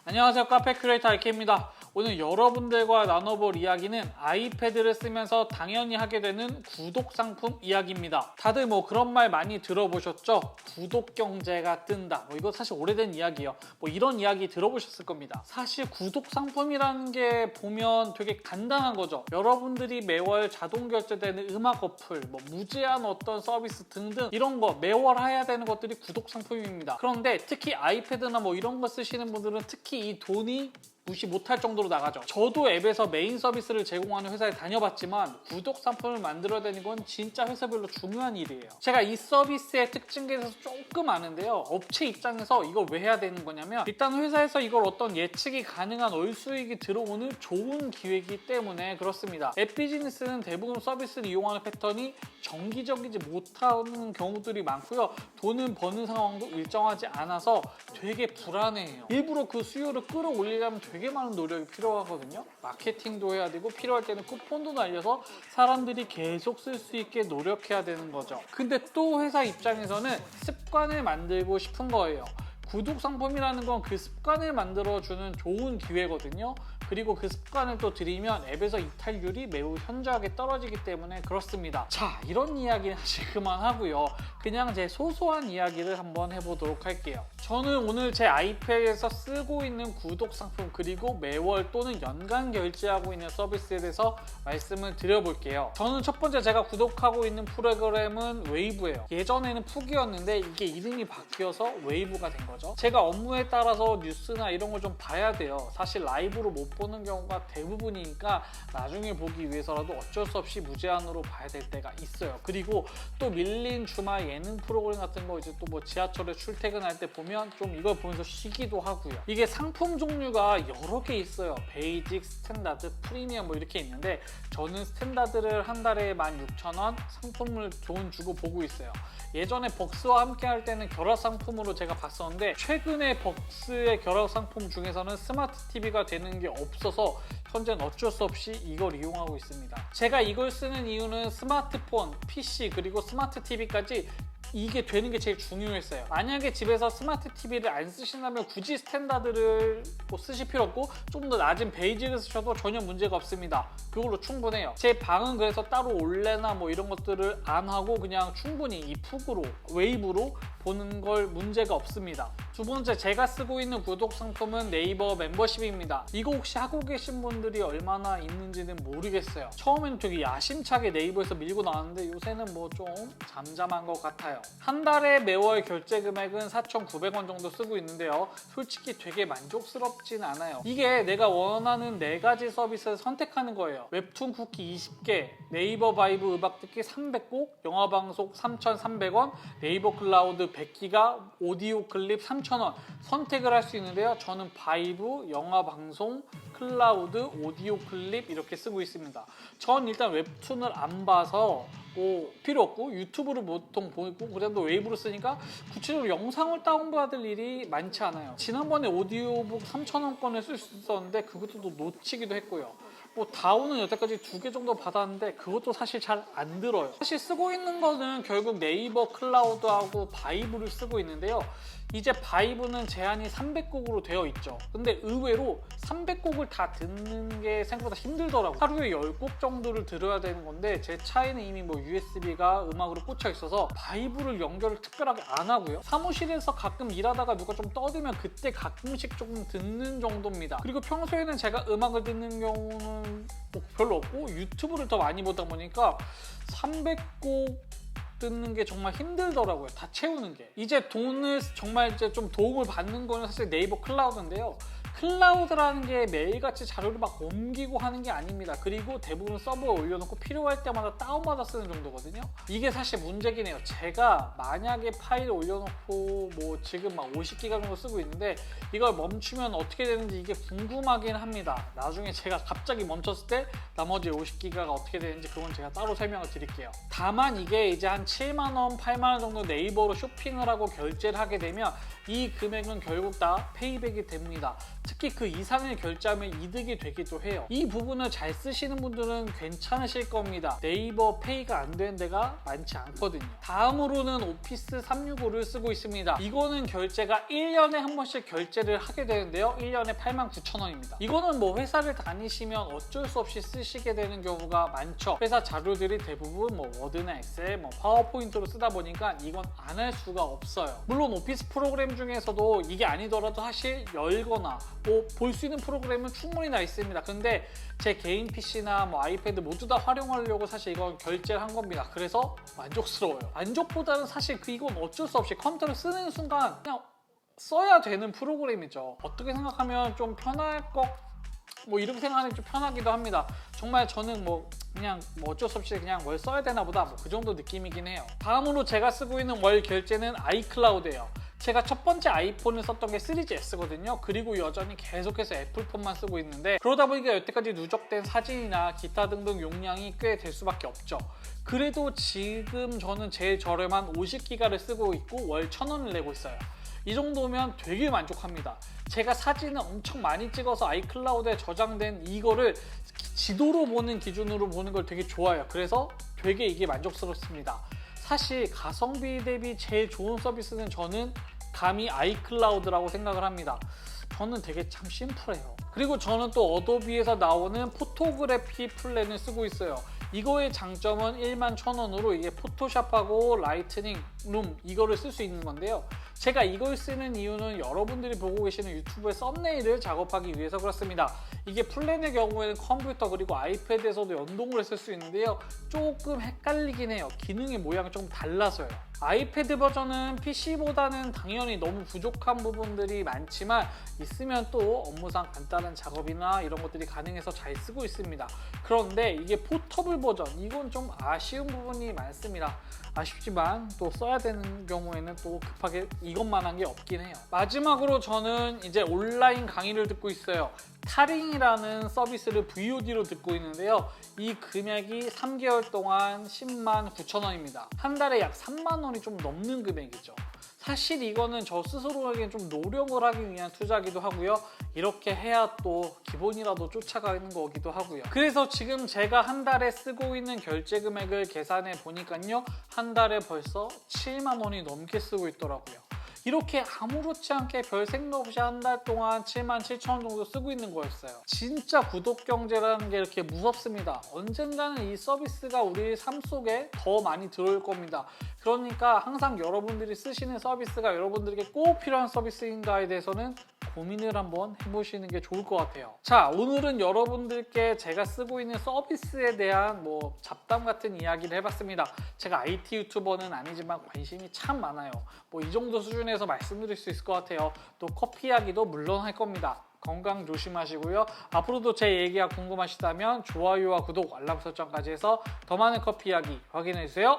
안녕하세요, 카페 큐레이터 알케입니다. 오늘 여러분들과 나눠볼 이야기는 아이패드를 쓰면서 당연히 하게 되는 구독 상품 이야기입니다. 다들 뭐 그런 말 많이 들어보셨죠? 구독 경제가 뜬다. 이거 사실 오래된 이야기예요. 이런 이야기 들어보셨을 겁니다. 사실 구독 상품이라는 게 보면 되게 간단한 거죠. 여러분들이 매월 자동 결제되는 음악 어플, 무제한 어떤 서비스 등등 이런 거 매월 해야 되는 것들이 구독 상품입니다. 그런데 특히 아이패드나 이런 거 쓰시는 분들은 특히 이 돈이 무시 못할 정도로 나가죠. 저도 앱에서 메인 서비스를 제공하는 회사에 다녀봤지만 구독 상품을 만들어야 되는 건 진짜 회사별로 중요한 일이에요. 제가 이 서비스의 특징에 대해서 조금 아는데요. 업체 입장에서 이걸 왜 해야 되는 거냐면 일단 회사에서 이걸 어떤 예측이 가능한 월 수익이 들어오는 좋은 기회이기 때문에 그렇습니다. 앱 비즈니스는 대부분 서비스를 이용하는 패턴이 정기적이지 못하는 경우들이 많고요. 돈을 버는 상황도 일정하지 않아서 되게 불안해해요. 일부러 그 수요를 끌어올리려면 되게 많은 노력이 필요하거든요. 마케팅도 해야 되고 필요할 때는 쿠폰도 날려서 사람들이 계속 쓸 수 있게 노력해야 되는 거죠. 근데 또 회사 입장에서는 습관을 만들고 싶은 거예요. 구독 상품이라는 건 그 습관을 만들어주는 좋은 기회거든요. 그리고 그 습관을 또 들이면 앱에서 이탈률이 매우 현저하게 떨어지기 때문에 그렇습니다. 자, 이런 이야기는 사실 그만하고요. 그냥 제 소소한 이야기를 한번 해보도록 할게요. 저는 오늘 제 아이패드에서 쓰고 있는 구독 상품 그리고 매월 또는 연간 결제하고 있는 서비스에 대해서 말씀을 드려볼게요. 저는 첫 번째 제가 구독하고 있는 프로그램은 웨이브예요. 예전에는 푸기였는데 이게 이름이 바뀌어서 웨이브가 된 거죠. 제가 업무에 따라서 뉴스나 이런 걸 좀 봐야 돼요. 사실 라이브로 못 보는 경우가 대부분이니까 나중에 보기 위해서라도 어쩔 수 없이 무제한으로 봐야 될 때가 있어요. 그리고 또 밀린 주말 예능 프로그램 같은 거 이제 또 지하철에 출퇴근할 때 보면 좀 이걸 보면서 쉬기도 하고요. 이게 상품 종류가 여러 개 있어요. 베이직, 스탠다드, 프리미엄 이렇게 있는데 저는 스탠다드를 한 달에 16,000원 상품을 돈 주고 보고 있어요. 예전에 벅스와 함께 할 때는 결합 상품으로 제가 봤었는데 최근에 벅스의 결합 상품 중에서는 스마트 TV가 되는 게 없어서 현재는 어쩔 수 없이 이걸 이용하고 있습니다. 제가 이걸 쓰는 이유는 스마트폰, PC 그리고 스마트 TV까지 이게 되는 게 제일 중요했어요. 만약에 집에서 스마트 TV를 안 쓰신다면 굳이 스탠다드를 쓰실 필요 없고 좀 더 낮은 베이직을 쓰셔도 전혀 문제가 없습니다. 그걸로 충분해요. 제 방은 그래서 따로 올레나 이런 것들을 안 하고 그냥 충분히 이 푹으로 웨이브로 보는 걸 문제가 없습니다. 두 번째 제가 쓰고 있는 구독 상품은 네이버 멤버십입니다. 이거 혹시 하고 계신 분들이 얼마나 있는지는 모르겠어요. 처음에는 되게 야심차게 네이버에서 밀고 나왔는데 요새는 좀 잠잠한 것 같아요. 한 달에 매월 결제 금액은 4,900원 정도 쓰고 있는데요. 솔직히 되게 만족스럽진 않아요. 이게 내가 원하는 4가지 서비스를 선택하는 거예요. 웹툰 쿠키 20개, 네이버 바이브 음악 듣기 300곡, 영화방송 3,300원, 네이버 클라우드 100기가, 오디오 클립 3,000원 선택을 할 수 있는데요. 저는 바이브, 영화방송, 클라우드, 오디오 클립 이렇게 쓰고 있습니다. 전 일단 웹툰을 안 봐서 필요 없고 유튜브를 보통 보고 그래도 웨이브로 쓰니까 구체적으로 영상을 다운받을 일이 많지 않아요. 지난번에 오디오북 3,000원권을 쓸 수 있었는데 그것도 또 놓치기도 했고요. 다운은 여태까지 2개 정도 받았는데 그것도 사실 잘 안 들어요. 사실 쓰고 있는 거는 결국 네이버 클라우드하고 바이브를 쓰고 있는데요. 이제 바이브는 제한이 300곡으로 되어 있죠. 근데 의외로 300곡을 다 듣는 게 생각보다 힘들더라고요. 하루에 10곡 정도를 들어야 되는 건데 제 차에는 이미 USB가 음악으로 꽂혀 있어서 바이브를 연결을 특별하게 안 하고요. 사무실에서 가끔 일하다가 누가 좀 떠들면 그때 가끔씩 조금 듣는 정도입니다. 그리고 평소에는 제가 음악을 듣는 경우는 별로 없고 유튜브를 더 많이 보다 보니까 300곡 듣는 게 정말 힘들더라고요. 다 채우는 게. 이제 돈을 정말 이제 좀 도움을 받는 거는 사실 네이버 클라우드인데요. 클라우드라는 게 매일같이 자료를 막 옮기고 하는 게 아닙니다. 그리고 대부분 서버에 올려놓고 필요할 때마다 다운받아 쓰는 정도거든요. 이게 사실 문제긴 해요. 제가 만약에 파일을 올려놓고 지금 50기가 정도 쓰고 있는데 이걸 멈추면 어떻게 되는지 이게 궁금하긴 합니다. 나중에 제가 갑자기 멈췄을 때 나머지 50기가가 어떻게 되는지 그건 제가 따로 설명을 드릴게요. 다만 이게 이제 한 7만원, 8만원 정도 네이버로 쇼핑을 하고 결제를 하게 되면 이 금액은 결국 다 페이백이 됩니다. 특히 그 이상을 결제하면 이득이 되기도 해요. 이 부분을 잘 쓰시는 분들은 괜찮으실 겁니다. 네이버 페이가 안 되는 데가 많지 않거든요. 다음으로는 오피스 365를 쓰고 있습니다. 이거는 결제가 1년에 한 번씩 결제를 하게 되는데요. 1년에 89,000원입니다. 이거는 뭐 회사를 다니시면 어쩔 수 없이 쓰시게 되는 경우가 많죠. 회사 자료들이 대부분 뭐 워드나 엑셀, 뭐 파워포인트로 쓰다 보니까 이건 안 할 수가 없어요. 물론 오피스 프로그램 중에서도 이게 아니더라도 사실 열거나 뭐 볼 수 있는 프로그램은 충분히 다 있습니다. 근데 제 개인 PC나 뭐 아이패드 모두 다 활용하려고 사실 이건 결제를 한 겁니다. 그래서 만족스러워요. 만족보다는 사실 이건 어쩔 수 없이 컴퓨터를 쓰는 순간 그냥 써야 되는 프로그램이죠. 어떻게 생각하면 좀 편할 것, 뭐 이렇게 생각하면 좀 편하기도 합니다. 정말 저는 뭐 그냥 뭐 어쩔 수 없이 그냥 뭘 써야 되나 보다 뭐 그 정도 느낌이긴 해요. 다음으로 제가 쓰고 있는 월 결제는 아이클라우드예요. 제가 첫 번째 아이폰을 썼던 게 3GS거든요. 그리고 여전히 계속해서 애플폰만 쓰고 있는데 그러다 보니까 여태까지 누적된 사진이나 기타 등등 용량이 꽤 될 수밖에 없죠. 그래도 지금 저는 제일 저렴한 50기가를 쓰고 있고 월 1,000원을 내고 있어요. 이 정도면 되게 만족합니다. 제가 사진을 엄청 많이 찍어서 아이클라우드에 저장된 이거를 지도로 보는 기준으로 보는 걸 되게 좋아해요. 그래서 되게 이게 만족스럽습니다. 사실 가성비 대비 제일 좋은 서비스는 저는 감히 아이클라우드라고 생각을 합니다. 저는 되게 참 심플해요. 그리고 저는 또 어도비에서 나오는 포토그래피 플랜을 쓰고 있어요. 이거의 장점은 11,000원으로 이게 포토샵하고 라이트닝, 룸 이거를 쓸 수 있는 건데요. 제가 이걸 쓰는 이유는 여러분들이 보고 계시는 유튜브의 썸네일을 작업하기 위해서 그렇습니다. 이게 플랜의 경우에는 컴퓨터 그리고 아이패드에서도 연동을 쓸 수 있는데요. 조금 헷갈리긴 해요. 기능의 모양이 좀 달라서요. 아이패드 버전은 PC보다는 당연히 너무 부족한 부분들이 많지만 있으면 또 업무상 간단한 작업이나 이런 것들이 가능해서 잘 쓰고 있습니다. 그런데 이게 포터블 버전, 이건 좀 아쉬운 부분이 많습니다. 아쉽지만 또 써야 되는 경우에는 또 급하게 이것만한 게 없긴 해요. 마지막으로 저는 이제 온라인 강의를 듣고 있어요. 타링이라는 서비스를 VOD로 듣고 있는데요. 이 금액이 3개월 동안 109,000원입니다. 한 달에 약 3만 원이 좀 넘는 금액이죠. 사실 이거는 저 스스로에게 좀 노력을 하기 위한 투자기도 하고요. 이렇게 해야 또 기본이라도 쫓아가는 거기도 하고요. 그래서 지금 제가 한 달에 쓰고 있는 결제 금액을 계산해 보니까요. 한 달에 벌써 7만 원이 넘게 쓰고 있더라고요. 이렇게 아무렇지 않게 별 생각 없이 한 달 동안 77,000원 정도 쓰고 있는 거였어요. 진짜 구독 경제라는 게 이렇게 무섭습니다. 언젠가는 이 서비스가 우리 삶 속에 더 많이 들어올 겁니다. 그러니까 항상 여러분들이 쓰시는 서비스가 여러분들에게 꼭 필요한 서비스인가에 대해서는 고민을 한번 해보시는 게 좋을 것 같아요. 자, 오늘은 여러분들께 제가 쓰고 있는 서비스에 대한 뭐 잡담 같은 이야기를 해봤습니다. 제가 IT 유튜버는 아니지만 관심이 참 많아요. 뭐 이 정도 수준에서 말씀드릴 수 있을 것 같아요. 또 커피 이야기도 물론 할 겁니다. 건강 조심하시고요. 앞으로도 제 얘기가 궁금하시다면 좋아요와 구독, 알람 설정까지 해서 더 많은 커피 이야기 확인해주세요.